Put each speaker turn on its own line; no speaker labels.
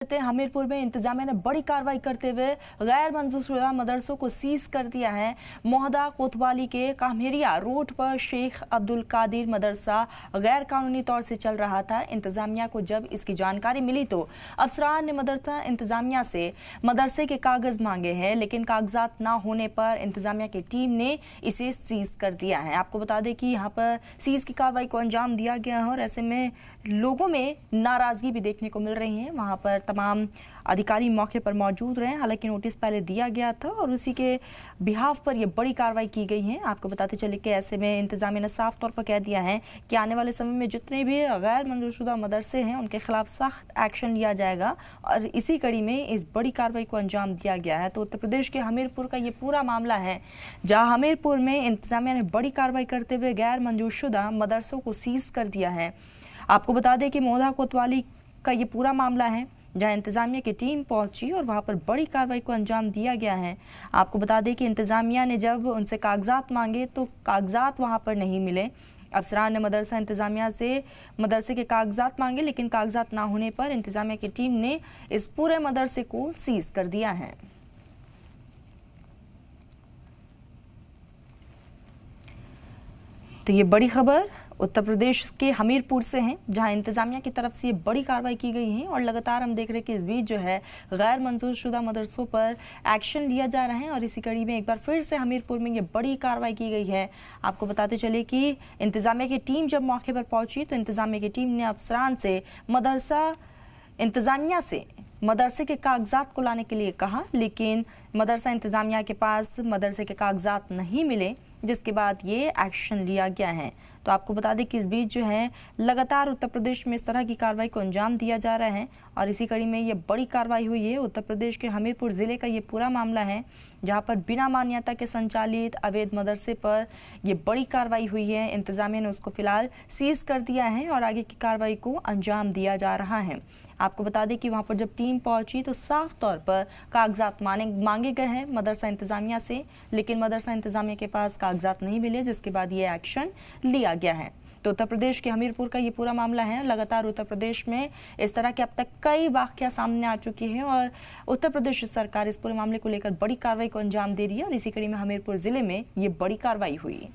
हमीरपुर में इंतजामिया ने बड़ी कार्रवाई करते हुए गैर मंजूरशुदा मदरसों को सीज कर दिया है। मोहदा कोतवाली के कामेरिया रोड पर शेख अब्दुल कादिर मदरसा गैर कानूनी तौर से चल रहा था। इंतजामिया को जब इसकी जानकारी मिली तो अफसरान ने मदरसा इंतजामिया से मदरसे के कागज मांगे हैं, लेकिन कागजात ना होने पर इंतजामिया की टीम ने इसे सीज कर दिया है। आपको बता दें कि यहाँ पर सीज की कार्रवाई को अंजाम दिया गया है और ऐसे में लोगों में नाराजगी भी देखने को मिल रही है। वहां पर तमाम अधिकारी मौके पर मौजूद रहे, हालांकि नोटिस पहले दिया गया था और उसी के बिहाफ पर यह बड़ी कार्रवाई की गई है। आपको बताते चले कि ऐसे में इंतजामिया ने साफ तौर पर कह दिया है कि आने वाले समय में जितने भी गैर मंजूरशुदा मदरसे हैं उनके खिलाफ सख्त एक्शन लिया जाएगा और इसी कड़ी में इस बड़ी कार्रवाई को अंजाम दिया गया है। तो उत्तर प्रदेश के हमीरपुर का ये पूरा मामला है, जहाँ हमीरपुर में इंतजामिया ने बड़ी कार्रवाई करते हुए गैर मंजूरशुदा मदरसों को सीज कर दिया है। आपको बता दें कि मोहदा कोतवाली का ये पूरा मामला है, जहां इंतजामिया की टीम पहुंची और वहां पर बड़ी कार्रवाई को अंजाम दिया गया है। आपको बता दें कि इंतजामिया ने जब उनसे कागजात मांगे तो कागजात वहां पर नहीं मिले। अफसरान ने मदरसा इंतजामिया से मदरसे के कागजात मांगे, लेकिन कागजात ना होने पर इंतजामिया की टीम ने इस पूरे मदरसे को सीज कर दिया है। तो ये बड़ी खबर उत्तर प्रदेश के हमीरपुर से हैं, जहां इंतजामिया की तरफ से ये बड़ी कार्रवाई की गई है और लगातार हम देख रहे हैं कि इस बीच जो है गैर मंजूरशुदा मदरसों पर एक्शन लिया जा रहा है और इसी कड़ी में एक बार फिर से हमीरपुर में ये बड़ी कार्रवाई की गई है। आपको बताते चले कि इंतजामिया की टीम जब मौके पर पहुंची तो इंतजामिया की टीम ने अफसरान से इंतजामिया से मदरसे के कागजात को लाने के लिए कहा, लेकिन मदरसा इंतजामिया के पास मदरसे के कागजात नहीं मिले, जिसके बाद ये एक्शन लिया गया है। तो आपको बता दें कि इस बीच जो है लगातार उत्तर प्रदेश में इस तरह की कार्रवाई को अंजाम दिया जा रहा है और इसी कड़ी में ये बड़ी कार्रवाई हुई है। उत्तर प्रदेश के हमीरपुर जिले का ये पूरा मामला है, जहां पर बिना मान्यता के संचालित अवैध मदरसे पर ये बड़ी कार्रवाई हुई है। इंतजामिया ने उसको फिलहाल सीज कर दिया है और आगे की कार्रवाई को अंजाम दिया जा रहा है। आपको बता दें कि वहां पर जब टीम पहुंची तो साफ तौर पर कागजात मांगे गए हैं मदरसा इंतजामिया से, लेकिन मदरसा इंतजामिया के पास कागजात नहीं मिले, जिसके बाद ये एक्शन लिया गया है। तो उत्तर प्रदेश के हमीरपुर का ये पूरा मामला है। लगातार उत्तर प्रदेश में इस तरह के अब तक कई वाकया सामने आ चुके हैं और उत्तर प्रदेश सरकार इस पूरे मामले को लेकर बड़ी कार्रवाई को अंजाम दे रही है और इसी कड़ी में हमीरपुर जिले में ये बड़ी कार्रवाई हुई।